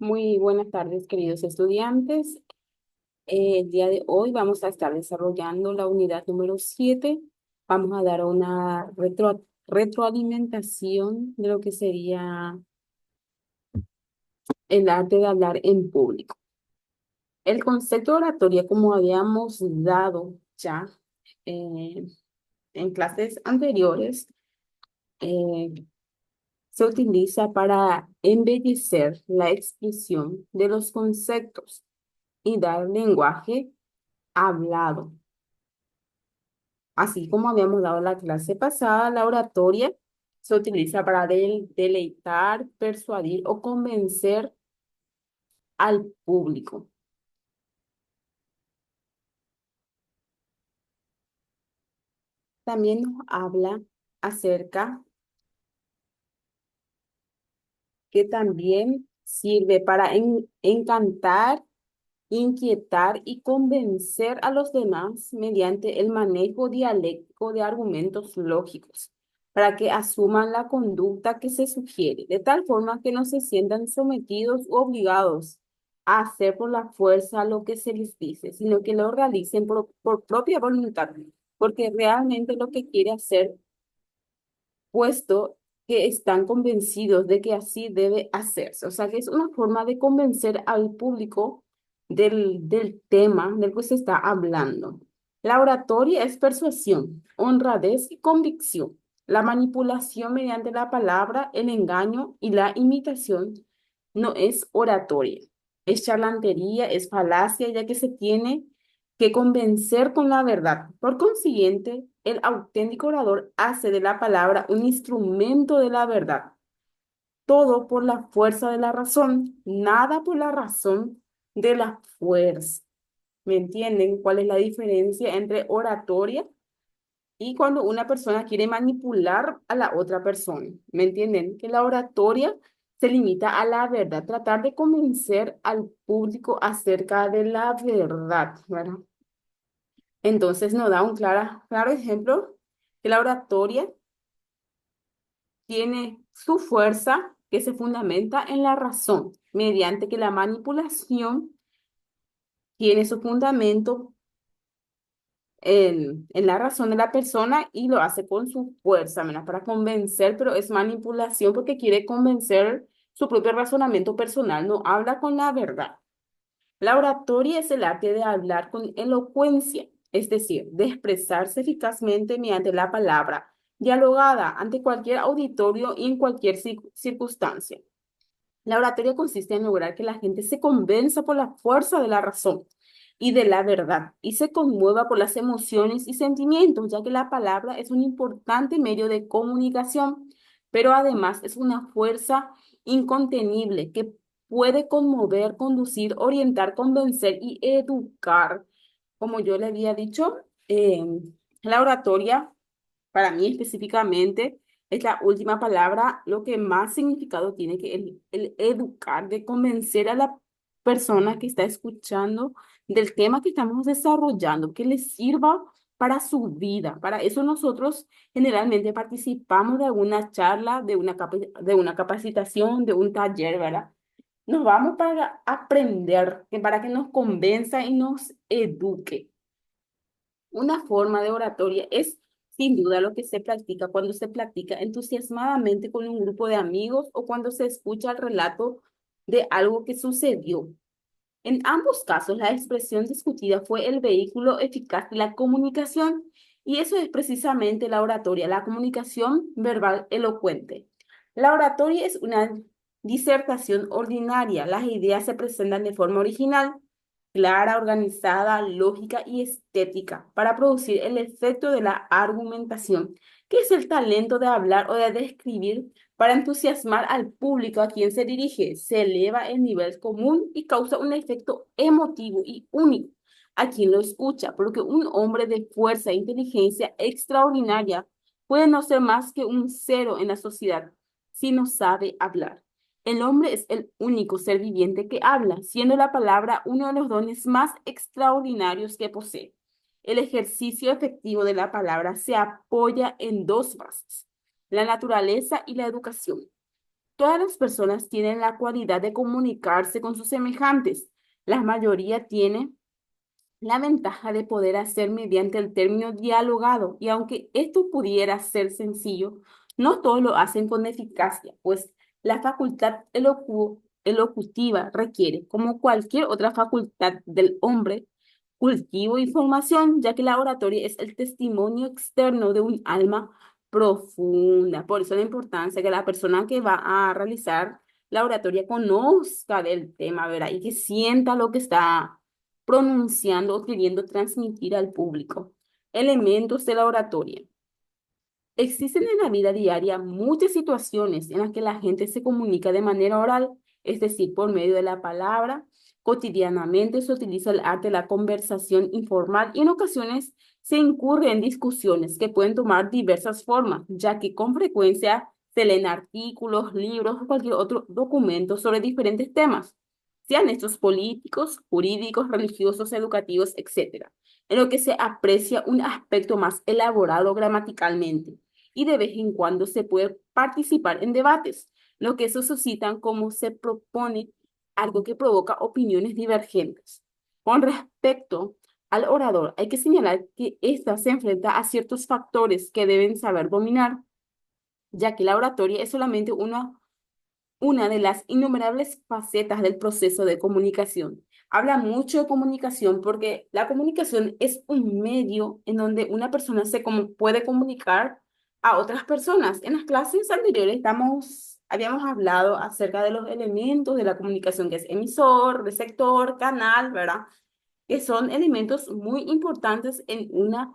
Muy buenas tardes, queridos estudiantes. El día de hoy vamos a estar desarrollando la unidad número 7. Vamos a dar una retroalimentación de lo que sería el arte de hablar en público. El concepto de oratoria, como habíamos dado ya eh, en clases anteriores, eh, se utiliza para embellecer la expresión de los conceptos y dar lenguaje hablado. Así como habíamos dado la clase pasada, la oratoria se utiliza para deleitar, persuadir o convencer al público. También nos habla acerca que también sirve para encantar, inquietar y convencer a los demás mediante el manejo dialéctico de argumentos lógicos, para que asuman la conducta que se sugiere, de tal forma que no se sientan sometidos u obligados a hacer por la fuerza lo que se les dice, sino que lo realicen por propia voluntad, porque realmente lo que quiere hacer, puesto que están convencidos de que así debe hacerse. O sea, que es una forma de convencer al público del tema del que se está hablando. La oratoria es persuasión, honradez y convicción. La manipulación mediante la palabra, el engaño y la imitación no es oratoria. Es charlatería, es falacia, ya que se tiene que convencer con la verdad. Por consiguiente, el auténtico orador hace de la palabra un instrumento de la verdad. Todo por la fuerza de la razón, nada por la razón de la fuerza. ¿Me entienden cuál es la diferencia entre oratoria y cuando una persona quiere manipular a la otra persona? ¿Me entienden? Que la oratoria se limita a la verdad, tratar de convencer al público acerca de la verdad, ¿verdad? Entonces nos da un claro ejemplo que la oratoria tiene su fuerza que se fundamenta en la razón, mediante que la manipulación tiene su fundamento en la razón de la persona y lo hace con su fuerza, ¿verdad? Para convencer, pero es manipulación porque quiere convencer su propio razonamiento personal, no habla con la verdad. La oratoria es el arte de hablar con elocuencia, es decir, de expresarse eficazmente mediante la palabra, dialogada ante cualquier auditorio y en cualquier circunstancia. La oratoria consiste en lograr que la gente se convenza por la fuerza de la razón y de la verdad y se conmueva por las emociones y sentimientos, ya que la palabra es un importante medio de comunicación, pero además es una fuerza incontenible que puede conmover, conducir, orientar, convencer y educar. Como yo le había dicho, la oratoria, para mí específicamente, es la última palabra, lo que más significado tiene que el educar, de convencer a la persona que está escuchando del tema que estamos desarrollando, que le sirva para su vida. Para eso nosotros generalmente participamos de alguna charla, de una capacitación, de un taller, ¿verdad? Nos vamos para aprender, para que nos convenza y nos eduque. Una forma de oratoria es sin duda lo que se practica cuando se practica entusiasmadamente con un grupo de amigos o cuando se escucha el relato de algo que sucedió. En ambos casos, la expresión discutida fue el vehículo eficaz de la comunicación y eso es precisamente la oratoria, la comunicación verbal elocuente. La oratoria es una disertación ordinaria. Las ideas se presentan de forma original, clara, organizada, lógica y estética para producir el efecto de la argumentación, que es el talento de hablar o de describir para entusiasmar al público a quien se dirige. Se eleva el nivel común y causa un efecto emotivo y único a quien lo escucha, porque un hombre de fuerza e inteligencia extraordinaria puede no ser más que un cero en la sociedad si no sabe hablar. El hombre es el único ser viviente que habla, siendo la palabra uno de los dones más extraordinarios que posee. El ejercicio efectivo de la palabra se apoya en dos bases: la naturaleza y la educación. Todas las personas tienen la cualidad de comunicarse con sus semejantes. La mayoría tiene la ventaja de poder hacer mediante el término dialogado, y aunque esto pudiera ser sencillo, no todos lo hacen con eficacia, pues la facultad elocutiva requiere, como cualquier otra facultad del hombre, cultivo y formación, ya que la oratoria es el testimonio externo de un alma profunda. Por eso la importancia que la persona que va a realizar la oratoria conozca del tema, ¿verdad? Y que sienta lo que está pronunciando o queriendo transmitir al público. Elementos de la oratoria. Existen en la vida diaria muchas situaciones en las que la gente se comunica de manera oral, es decir, por medio de la palabra. Cotidianamente se utiliza el arte de la conversación informal y en ocasiones se incurre en discusiones que pueden tomar diversas formas, ya que con frecuencia se leen artículos, libros o cualquier otro documento sobre diferentes temas, sean estos políticos, jurídicos, religiosos, educativos, etcétera, en lo que se aprecia un aspecto más elaborado gramaticalmente y de vez en cuando se puede participar en debates, lo que eso suscitan como se propone algo que provoca opiniones divergentes. Con respecto al orador, hay que señalar que ésta se enfrenta a ciertos factores que deben saber dominar, ya que la oratoria es solamente una de las innumerables facetas del proceso de comunicación. Habla mucho de comunicación porque la comunicación es un medio en donde una persona puede comunicar a otras personas. En las clases anteriores habíamos hablado acerca de los elementos de la comunicación, que es emisor, receptor, canal, ¿verdad? Que son elementos muy importantes en una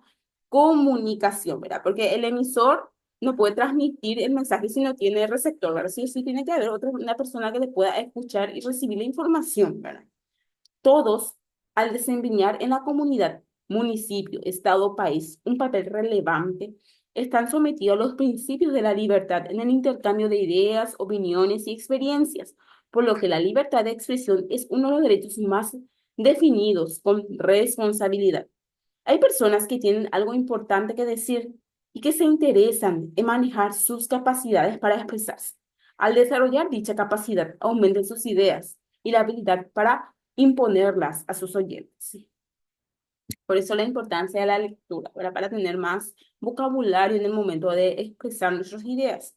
comunicación, ¿verdad? Porque el emisor no puede transmitir el mensaje si no tiene receptor, ¿verdad? Sí, sí tiene que haber una persona que le pueda escuchar y recibir la información, ¿verdad? Todos, al desempeñar en la comunidad, municipio, estado, país, un papel relevante, están sometidos a los principios de la libertad en el intercambio de ideas, opiniones y experiencias, por lo que la libertad de expresión es uno de los derechos más definidos con responsabilidad. Hay personas que tienen algo importante que decir y que se interesan en manejar sus capacidades para expresarse. Al desarrollar dicha capacidad, aumentan sus ideas y la habilidad para imponerlas a sus oyentes. Por eso la importancia de la lectura, ¿verdad? Para tener más vocabulario en el momento de expresar nuestras ideas.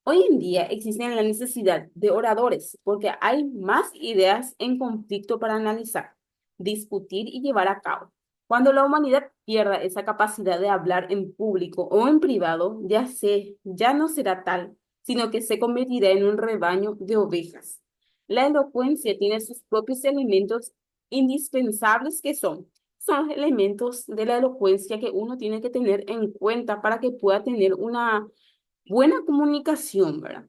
Hoy en día existe la necesidad de oradores porque hay más ideas en conflicto para analizar, discutir y llevar a cabo. Cuando la humanidad pierda esa capacidad de hablar en público o en privado, ya no será tal, sino que se convertirá en un rebaño de ovejas. La elocuencia tiene sus propios elementos indispensables son los elementos de la elocuencia que uno tiene que tener en cuenta para que pueda tener una buena comunicación, ¿verdad?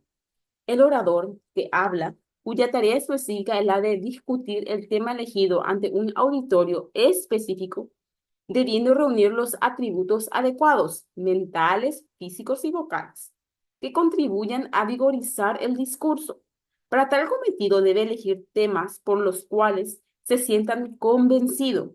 El orador que habla, cuya tarea específica es la de discutir el tema elegido ante un auditorio específico, debiendo reunir los atributos adecuados, mentales, físicos y vocales, que contribuyan a vigorizar el discurso. Para tal cometido debe elegir temas por los cuales se sientan convencidos.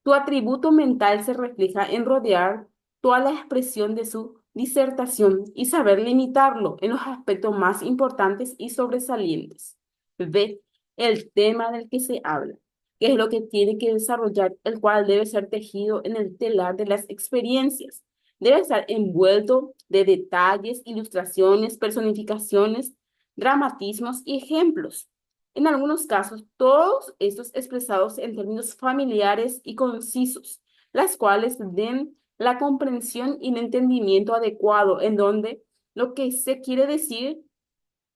Tu atributo mental se refleja en rodear toda la expresión de su disertación y saber limitarlo en los aspectos más importantes y sobresalientes. B. El tema del que se habla, que es lo que tiene que desarrollar, el cual debe ser tejido en el telar de las experiencias. Debe estar envuelto de detalles, ilustraciones, personificaciones, dramatismos y ejemplos. En algunos casos, todos estos expresados en términos familiares y concisos, las cuales den la comprensión y el entendimiento adecuado en donde lo que se quiere decir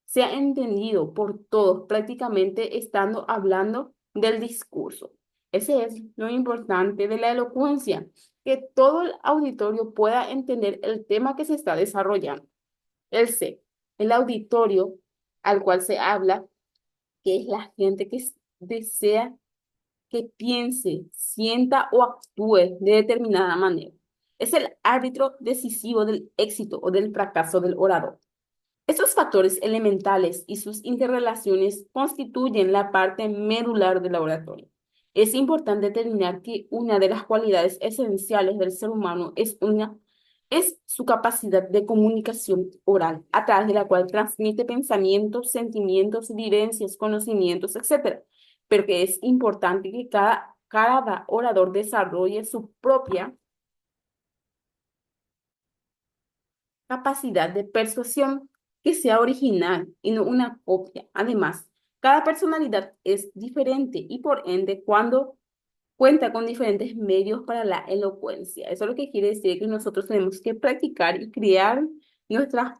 sea entendido por todos, prácticamente estando hablando del discurso. Ese es lo importante de la elocuencia, que todo el auditorio pueda entender el tema que se está desarrollando. El C, el auditorio al cual se habla, que es la gente que desea que piense, sienta o actúe de determinada manera. Es el árbitro decisivo del éxito o del fracaso del orador. Estos factores elementales y sus interrelaciones constituyen la parte medular de la oratoria. Es importante determinar que una de las cualidades esenciales del ser humano es una Es su capacidad de comunicación oral, a través de la cual transmite pensamientos, sentimientos, vivencias, conocimientos, etcétera. Pero que es importante que cada orador desarrolle su propia capacidad de persuasión que sea original y no una copia. Además, cada personalidad es diferente y por ende, cuando cuenta con diferentes medios para la elocuencia. Eso es lo que quiere decir que nosotros tenemos que practicar y crear nuestra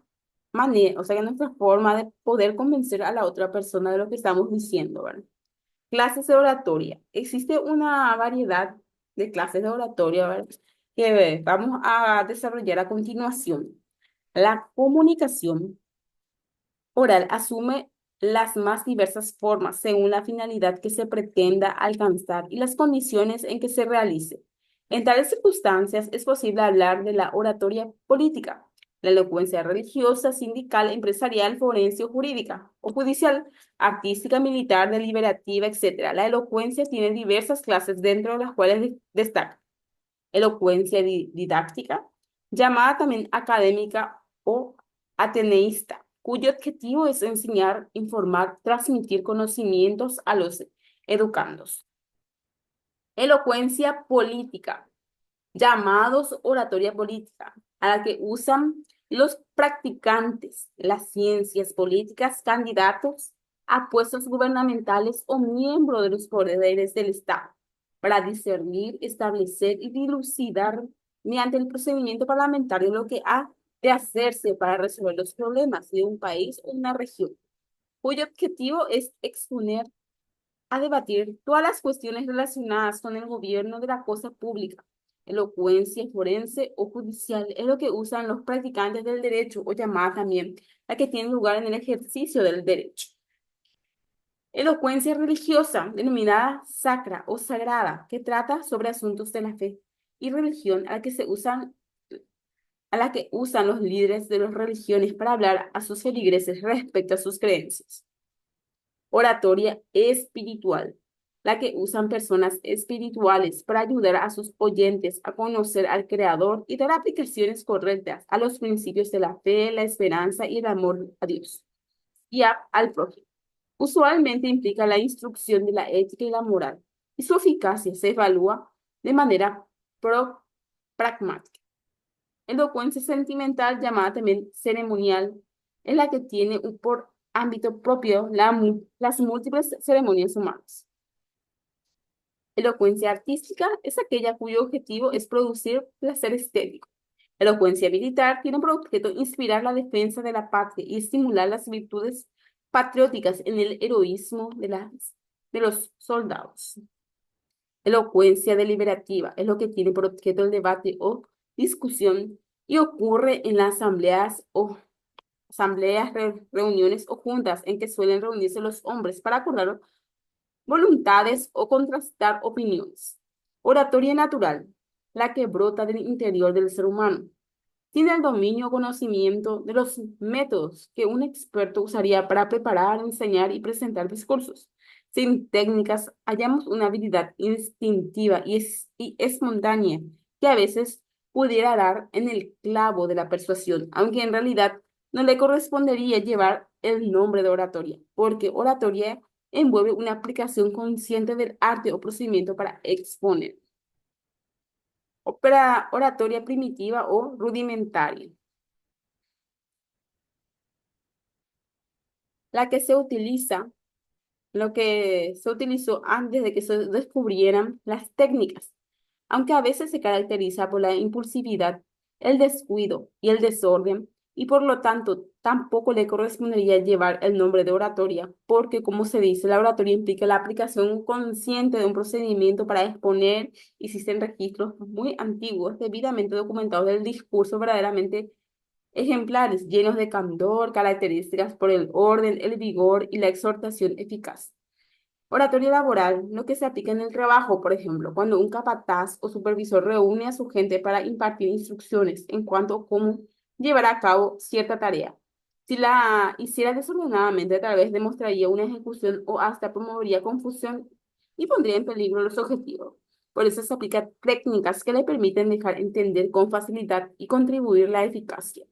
manera, o sea, nuestra forma de poder convencer a la otra persona de lo que estamos diciendo, ¿verdad? Clases de oratoria. Existe una variedad de clases de oratoria, ¿verdad? Que vamos a desarrollar a continuación. La comunicación oral asume las más diversas formas según la finalidad que se pretenda alcanzar y las condiciones en que se realice. En tales circunstancias es posible hablar de la oratoria política, la elocuencia religiosa, sindical, empresarial, forense o jurídica, o judicial, artística, militar, deliberativa, etc. La elocuencia tiene diversas clases dentro de las cuales destaca elocuencia didáctica, llamada también académica o ateneísta, cuyo objetivo es enseñar, informar, transmitir conocimientos a los educandos. Elocuencia política, llamados oratoria política, a la que usan los practicantes las ciencias políticas, candidatos a puestos gubernamentales o miembros de los poderes del Estado, para discernir, establecer y dilucidar mediante el procedimiento parlamentario lo que ha de hacerse para resolver los problemas de un país o una región, cuyo objetivo es exponer a debatir todas las cuestiones relacionadas con el gobierno de la cosa pública. Elocuencia forense o judicial es lo que usan los practicantes del derecho o llamada también la que tiene lugar en el ejercicio del derecho. Elocuencia religiosa, denominada sacra o sagrada, que trata sobre asuntos de la fe y religión a la que usan los líderes de las religiones para hablar a sus feligreses respecto a sus creencias. Oratoria espiritual, la que usan personas espirituales para ayudar a sus oyentes a conocer al Creador y dar aplicaciones correctas a los principios de la fe, la esperanza y el amor a Dios y al prójimo. Usualmente implica la instrucción de la ética y la moral, y su eficacia se evalúa de manera pragmática. Elocuencia sentimental, llamada también ceremonial, es la que tiene por ámbito propio las múltiples ceremonias humanas. Elocuencia artística es aquella cuyo objetivo es producir placer estético. Elocuencia militar tiene por objeto inspirar la defensa de la patria y estimular las virtudes patrióticas en el heroísmo de los soldados. Elocuencia deliberativa es lo que tiene por objeto el debate o discusión y ocurre en las reuniones o juntas en que suelen reunirse los hombres para acordar voluntades o contrastar opiniones. Oratoria natural, la que brota del interior del ser humano. Tiene el dominio o conocimiento de los métodos que un experto usaría para preparar, enseñar y presentar discursos. Sin técnicas, hallamos una habilidad instintiva y espontánea que a veces pudiera dar en el clavo de la persuasión, aunque en realidad no le correspondería llevar el nombre de oratoria, porque oratoria envuelve una aplicación consciente del arte o procedimiento para exponer. Oratoria primitiva o rudimentaria, la que se utiliza, lo que se utilizó antes de que se descubrieran las técnicas, aunque a veces se caracteriza por la impulsividad, el descuido y el desorden, y por lo tanto tampoco le correspondería llevar el nombre de oratoria, porque como se dice, la oratoria implica la aplicación consciente de un procedimiento para exponer, y existen registros muy antiguos, debidamente documentados del discurso verdaderamente ejemplares, llenos de candor, características por el orden, el vigor y la exhortación eficaz. Oratoria laboral, lo que se aplica en el trabajo, por ejemplo, cuando un capataz o supervisor reúne a su gente para impartir instrucciones en cuanto a cómo llevar a cabo cierta tarea. Si la hiciera desordenadamente, tal vez demostraría una ejecución o hasta promovería confusión y pondría en peligro los objetivos. Por eso se aplican técnicas que le permiten dejar entender con facilidad y contribuir a la eficacia.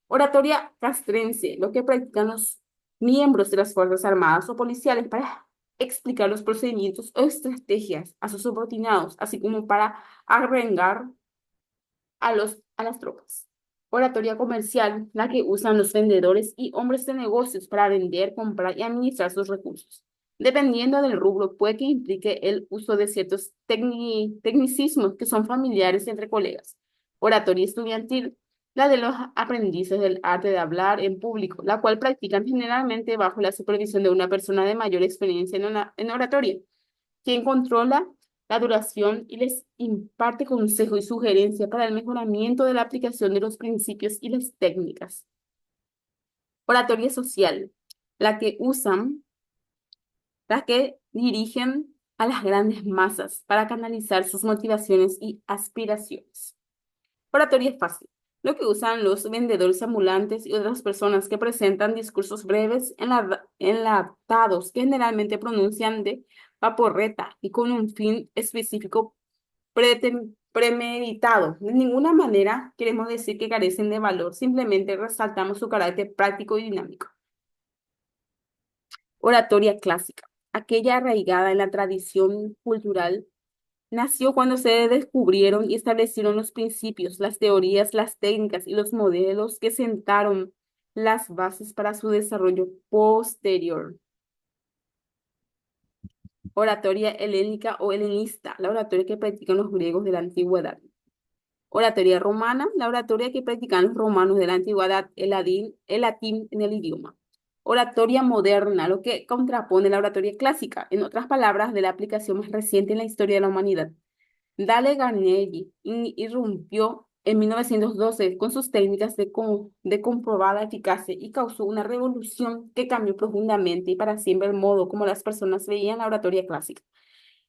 Oratoria castrense, lo que practican los miembros de las Fuerzas Armadas o policiales para explicar los procedimientos o estrategias a sus subordinados, así como para arrengar a las tropas. Oratoria comercial, la que usan los vendedores y hombres de negocios para vender, comprar y administrar sus recursos. Dependiendo del rubro, puede que implique el uso de ciertos tecnicismos que son familiares entre colegas. Oratoria estudiantil, la de los aprendices del arte de hablar en público, la cual practican generalmente bajo la supervisión de una persona de mayor experiencia en oratoria, quien controla la duración y les imparte consejo y sugerencia para el mejoramiento de la aplicación de los principios y las técnicas. Oratoria social, la que usan, la que dirigen a las grandes masas para canalizar sus motivaciones y aspiraciones. Oratoria fácil, lo que usan los vendedores ambulantes y otras personas que presentan discursos breves enlatados que generalmente pronuncian de vaporreta y con un fin específico premeditado. De ninguna manera queremos decir que carecen de valor, simplemente resaltamos su carácter práctico y dinámico. Oratoria clásica, aquella arraigada en la tradición cultural, nació cuando se descubrieron y establecieron los principios, las teorías, las técnicas y los modelos que sentaron las bases para su desarrollo posterior. Oratoria helénica o helenista, la oratoria que practican los griegos de la antigüedad. Oratoria romana, la oratoria que practican los romanos de la antigüedad, el latín en el idioma. Oratoria moderna, lo que contrapone la oratoria clásica, en otras palabras, de la aplicación más reciente en la historia de la humanidad. Dale Carnegie irrumpió en 1912 con sus técnicas de comprobada eficacia y causó una revolución que cambió profundamente y para siempre el modo como las personas veían la oratoria clásica.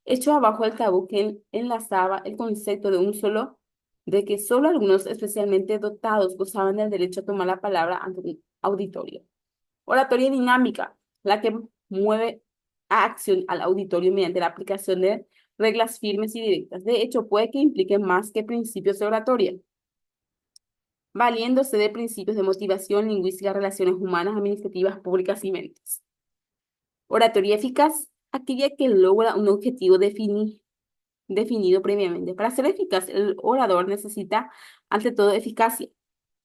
Echó abajo el tabú que enlazaba el concepto de que solo algunos especialmente dotados gozaban del derecho a tomar la palabra ante un auditorio. Oratoria dinámica, la que mueve a acción al auditorio mediante la aplicación de reglas firmes y directas. De hecho, puede que implique más que principios de oratoria, valiéndose de principios de motivación, lingüística, relaciones humanas, administrativas, públicas y mentes. Oratoria eficaz, aquella que logra un objetivo definido previamente. Para ser eficaz, el orador necesita, ante todo, eficacia,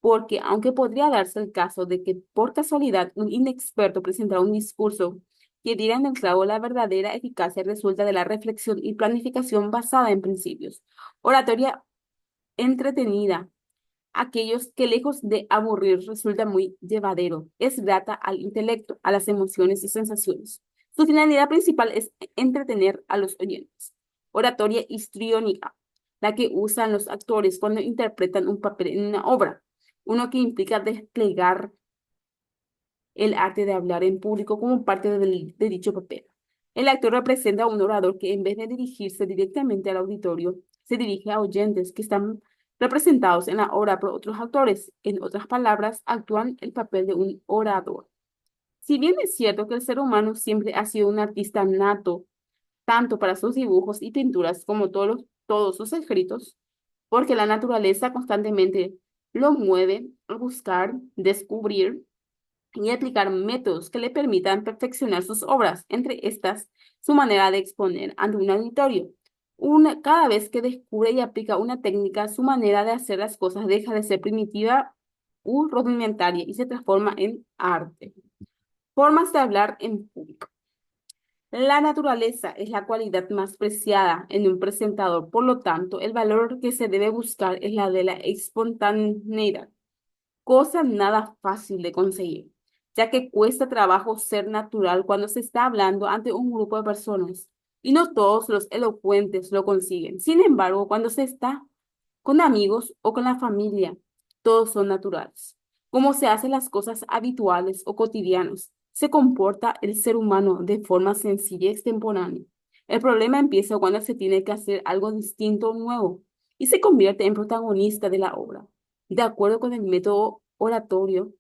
porque aunque podría darse el caso de que por casualidad un inexperto presentara un discurso que diera en el clavo, la verdadera eficacia resulta de la reflexión y planificación basada en principios. Oratoria entretenida, aquellos que lejos de aburrir resulta muy llevadero, es grata al intelecto, a las emociones y sensaciones. Su finalidad principal es entretener a los oyentes. Oratoria histriónica, la que usan los actores cuando interpretan un papel en una obra, uno que implica desplegar el arte de hablar en público como parte de dicho papel. El actor representa a un orador que en vez de dirigirse directamente al auditorio, se dirige a oyentes que están representados en la obra por otros actores. En otras palabras, actúan el papel de un orador. Si bien es cierto que el ser humano siempre ha sido un artista nato, tanto para sus dibujos y pinturas como todos sus escritos, porque la naturaleza constantemente lo mueve a buscar, descubrir y aplicar métodos que le permitan perfeccionar sus obras, entre estas su manera de exponer ante un auditorio. Cada vez que descubre y aplica una técnica, su manera de hacer las cosas deja de ser primitiva u rudimentaria y se transforma en arte. Formas de hablar en público. La naturaleza es la cualidad más preciada en un presentador, por lo tanto, el valor que se debe buscar es la de la espontaneidad, cosa nada fácil de conseguir, ya que cuesta trabajo ser natural cuando se está hablando ante un grupo de personas, y no todos los elocuentes lo consiguen. Sin embargo, cuando se está con amigos o con la familia, todos son naturales. Como se hacen las cosas habituales o cotidianas, se comporta el ser humano de forma sencilla y extemporánea. El problema empieza cuando se tiene que hacer algo distinto o nuevo y se convierte en protagonista de la obra. De acuerdo con el método oratorio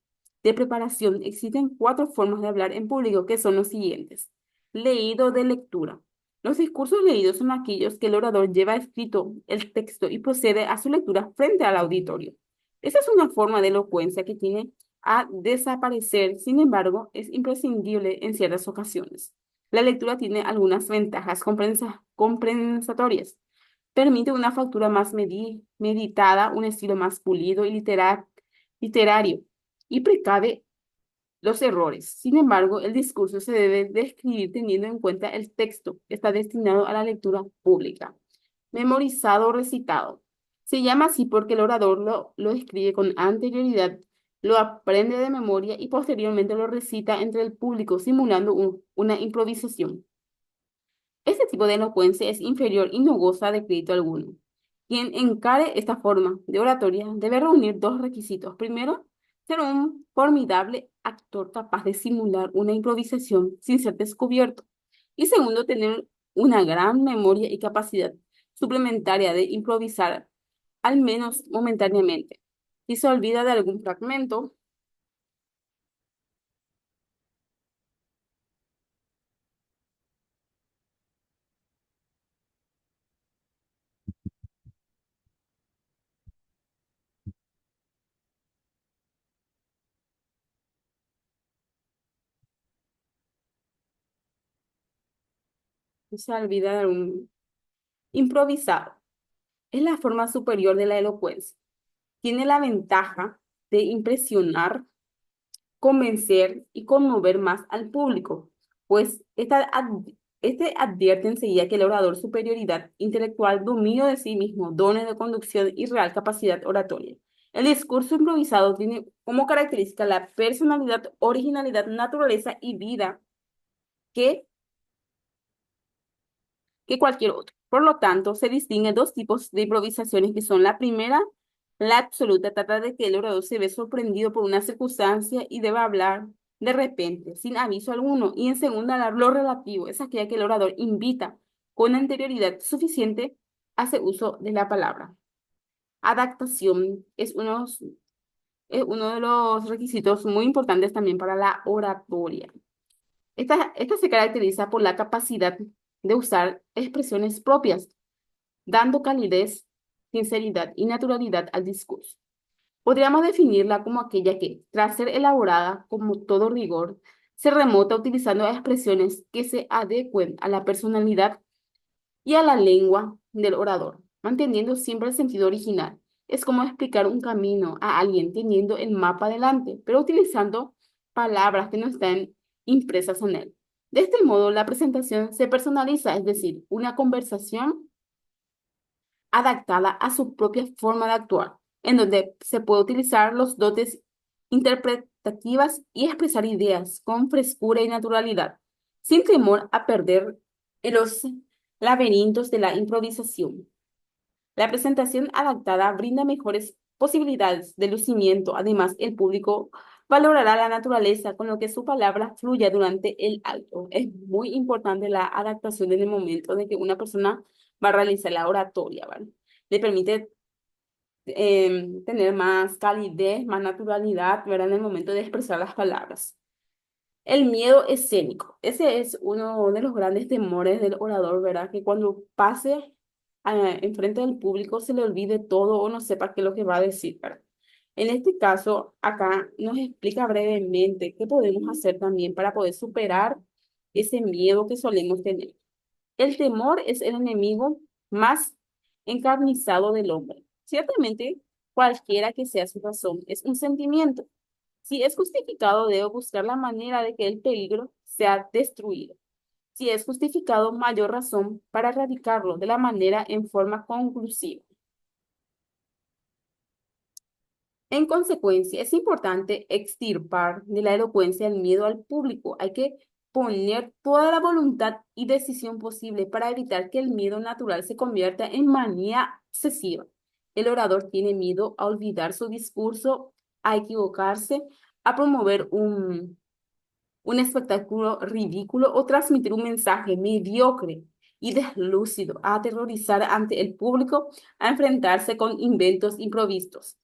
de preparación, existen 4 formas de hablar en público que son los siguientes. Leído de lectura. Los discursos leídos son aquellos que el orador lleva escrito el texto y procede a su lectura frente al auditorio. Esa es una forma de elocuencia que tiene a desaparecer, sin embargo, es imprescindible en ciertas ocasiones. La lectura tiene algunas ventajas compensatorias. Permite una factura más meditada, un estilo más pulido y literario, y precave los errores. Sin embargo, el discurso se debe describir teniendo en cuenta el texto que está destinado a la lectura pública. Memorizado o recitado. Se llama así porque el orador lo escribe con anterioridad, lo aprende de memoria y posteriormente lo recita entre el público, simulando una improvisación. Este tipo de elocuencia es inferior y no goza de crédito alguno. Quien encare esta forma de oratoria debe reunir dos requisitos. Primero, ser un formidable actor capaz de simular una improvisación sin ser descubierto. Y segundo, tener una gran memoria y capacidad suplementaria de improvisar, al menos momentáneamente. Si se olvida de algún fragmento, si se olvida de algún improvisado, es la forma superior de la elocuencia. Tiene la ventaja de impresionar, convencer y conmover más al público, pues este advierte enseguida que el orador superioridad intelectual, dominio de sí mismo, dones de conducción y real capacidad oratoria. El discurso improvisado tiene como característica la personalidad, originalidad, naturaleza y vida que cualquier otro. Por lo tanto, se distinguen dos tipos de improvisaciones que son la primera, la absoluta, trata de que el orador se ve sorprendido por una circunstancia y deba hablar de repente, sin aviso alguno. Y en segunda, lo relativo, es aquella que el orador invita con anterioridad suficiente, hace uso de la palabra. Adaptación es uno de los requisitos muy importantes también para la oratoria. Esta se caracteriza por la capacidad de usar expresiones propias, dando calidez, sinceridad y naturalidad al discurso. Podríamos definirla como aquella que, tras ser elaborada como todo rigor, se remota utilizando expresiones que se adecuen a la personalidad y a la lengua del orador, manteniendo siempre el sentido original. Es como explicar un camino a alguien teniendo el mapa delante, pero utilizando palabras que no están impresas en él. De este modo, la presentación se personaliza, es decir, una conversación adaptada a su propia forma de actuar, en donde se puede utilizar los dotes interpretativas y expresar ideas con frescura y naturalidad, sin temor a perder en los laberintos de la improvisación. La presentación adaptada brinda mejores posibilidades de lucimiento. Además, el público valorará la naturaleza con lo que su palabra fluya durante el acto. Es muy importante la adaptación en el momento de que una persona va a realizar la oratoria, ¿vale? Le permite tener más calidez, más naturalidad, ¿verdad? En el momento de expresar las palabras. El miedo escénico. Ese es uno de los grandes temores del orador, ¿verdad? Que cuando pase enfrente del público se le olvide todo o no sepa qué es lo que va a decir, ¿verdad? En este caso, acá nos explica brevemente qué podemos hacer también para poder superar ese miedo que solemos tener. El temor es el enemigo más encarnizado del hombre. Ciertamente, cualquiera que sea su razón, es un sentimiento. Si es justificado, debo buscar la manera de que el peligro sea destruido. Si es justificado, mayor razón para erradicarlo de la manera en forma conclusiva. En consecuencia, es importante extirpar de la elocuencia el miedo al público. Hay que poner toda la voluntad y decisión posible para evitar que el miedo natural se convierta en manía excesiva. El orador tiene miedo a olvidar su discurso, a equivocarse, a promover un espectáculo ridículo o transmitir un mensaje mediocre y deslúcido, a aterrorizar ante el público, a enfrentarse con inventos improvistos.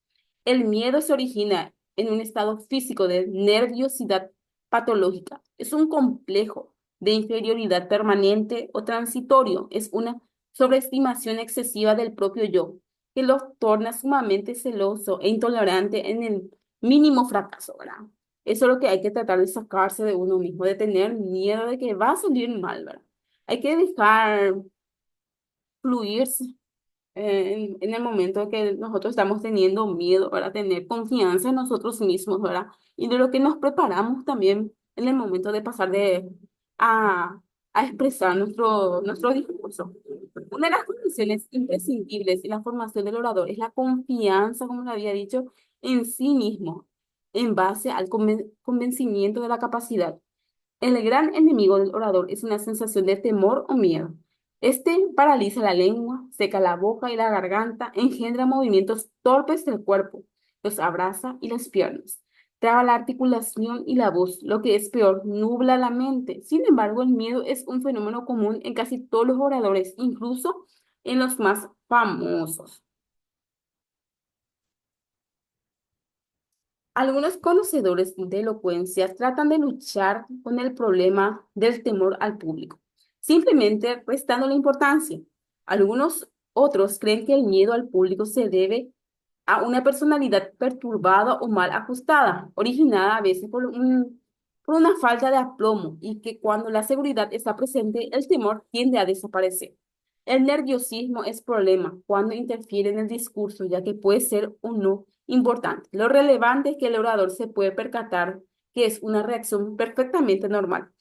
El miedo se origina en un estado físico de nerviosidad patológica. Es un complejo de inferioridad permanente o transitorio, es una sobreestimación excesiva del propio yo, que lo torna sumamente celoso e intolerante en el mínimo fracaso, ¿verdad? Eso es lo que hay que tratar de sacarse de uno mismo, de tener miedo de que va a salir mal, ¿verdad? Hay que dejar fluir en el momento que nosotros estamos teniendo miedo, para tener confianza en nosotros mismos, ¿verdad? Y de lo que nos preparamos también en el momento de pasar a, a expresar nuestro discurso. Una de las condiciones imprescindibles en la formación del orador es la confianza, como le había dicho, en sí mismo, en base al convencimiento de la capacidad. El gran enemigo del orador es una sensación de temor o miedo. Este paraliza la lengua, seca la boca y la garganta, engendra movimientos torpes del cuerpo, los abraza y las piernas, traba la articulación y la voz, lo que es peor, nubla la mente. Sin embargo, el miedo es un fenómeno común en casi todos los oradores, incluso en los más famosos. Algunos conocedores de elocuencia tratan de luchar con el problema del temor al público, simplemente restándole importancia. Algunos otros creen que el miedo al público se debe a una personalidad perturbada o mal ajustada, originada a veces por una falta de aplomo, y que cuando la seguridad está presente, el temor tiende a desaparecer. El nerviosismo es problema cuando interfiere en el discurso, ya que puede ser o no importante. Lo relevante es que el orador se puede percatar que es una reacción perfectamente normal.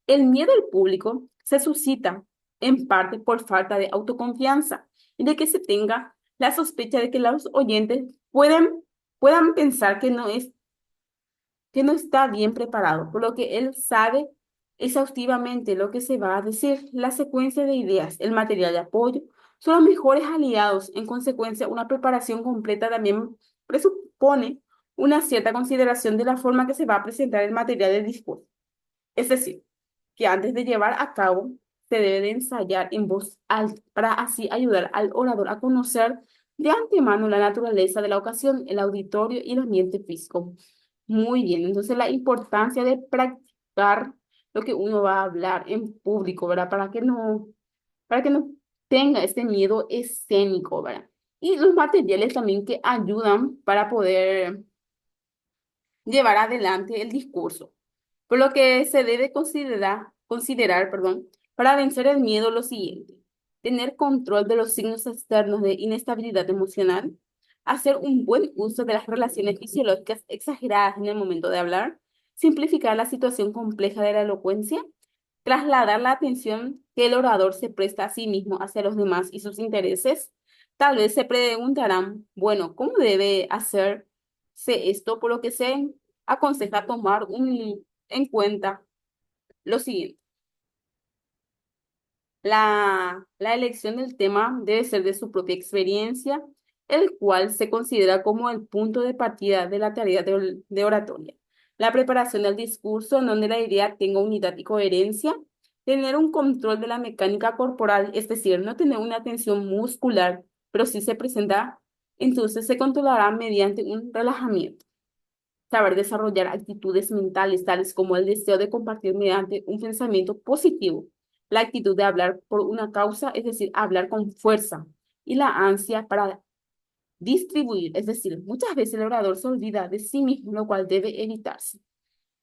El miedo al público se suscita en parte por falta de autoconfianza y de que se tenga la sospecha de que los oyentes puedan pensar que no está bien preparado, por lo que él sabe exhaustivamente lo que se va a decir, la secuencia de ideas, el material de apoyo, son los mejores aliados. En consecuencia, una preparación completa también presupone una cierta consideración de la forma que se va a presentar el material del discurso. Es decir, que antes de llevar a cabo, se debe de ensayar en voz alta para así ayudar al orador a conocer de antemano la naturaleza de la ocasión, el auditorio y el ambiente físico. Muy bien, entonces la importancia de practicar lo que uno va a hablar en público, ¿verdad? Para que no tenga este miedo escénico, ¿verdad? Y los materiales también que ayudan para poder llevar adelante el discurso. Por lo que se debe considerar, para vencer el miedo lo siguiente: tener control de los signos externos de inestabilidad emocional, hacer un buen uso de las relaciones fisiológicas exageradas en el momento de hablar, simplificar la situación compleja de la elocuencia, trasladar la atención que el orador se presta a sí mismo hacia los demás y sus intereses. Tal vez se preguntarán, bueno, ¿cómo debe hacerse esto? Por lo que se aconseja tomar en cuenta lo siguiente: la elección del tema debe ser de su propia experiencia, el cual se considera como el punto de partida de la tarea de oratoria. La preparación del discurso, en donde la idea tenga unidad y coherencia, tener un control de la mecánica corporal, es decir, no tener una tensión muscular, pero si se presenta, entonces se controlará mediante un relajamiento. Saber desarrollar actitudes mentales tales como el deseo de compartir mediante un pensamiento positivo, la actitud de hablar por una causa, es decir, hablar con fuerza, y la ansia para distribuir, es decir, muchas veces el orador se olvida de sí mismo, lo cual debe evitarse.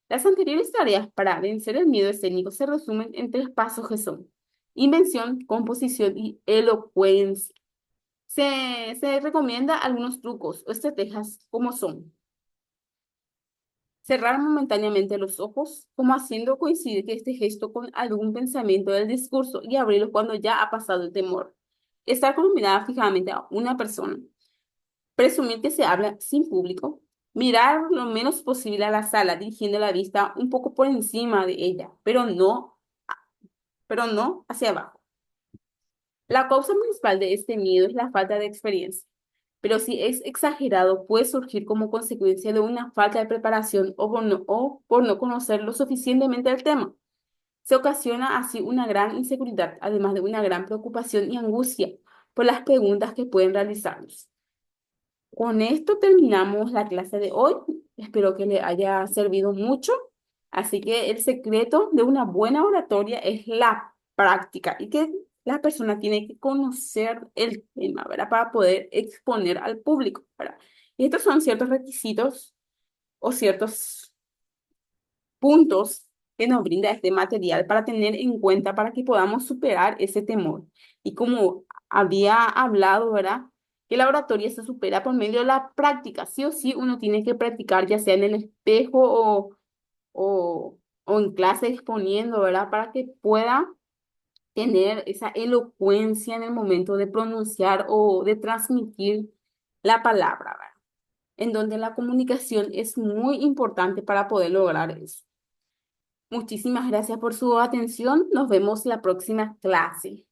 Las anteriores tareas para vencer el miedo escénico se resumen en tres pasos que son: invención, composición y elocuencia. Se recomienda algunos trucos o estrategias como son: cerrar momentáneamente los ojos, como haciendo coincidir que este gesto con algún pensamiento del discurso, y abrirlos cuando ya ha pasado el temor. Estar con mirada fijamente a una persona. Presumir que se habla sin público. Mirar lo menos posible a la sala, dirigiendo la vista un poco por encima de ella, pero no hacia abajo. La causa principal de este miedo es la falta de experiencia, pero si es exagerado, puede surgir como consecuencia de una falta de preparación o por no conocer lo suficientemente el tema. Se ocasiona así una gran inseguridad, además de una gran preocupación y angustia por las preguntas que pueden realizarnos. Con esto terminamos la clase de hoy. Espero que le haya servido mucho Así que el secreto de una buena oratoria es la práctica y que la persona tiene que conocer el tema, ¿verdad? Para poder exponer al público, ¿verdad? Y estos son ciertos requisitos o ciertos puntos que nos brinda este material para tener en cuenta para que podamos superar ese temor. Y como había hablado, ¿verdad? Que la oratoria se supera por medio de la práctica. Sí o sí, uno tiene que practicar, ya sea en el espejo o en clase exponiendo, ¿verdad? Para que pueda tener esa elocuencia en el momento de pronunciar o de transmitir la palabra, ¿verdad? En donde la comunicación es muy importante para poder lograr eso. Muchísimas gracias por su atención. Nos vemos la próxima clase.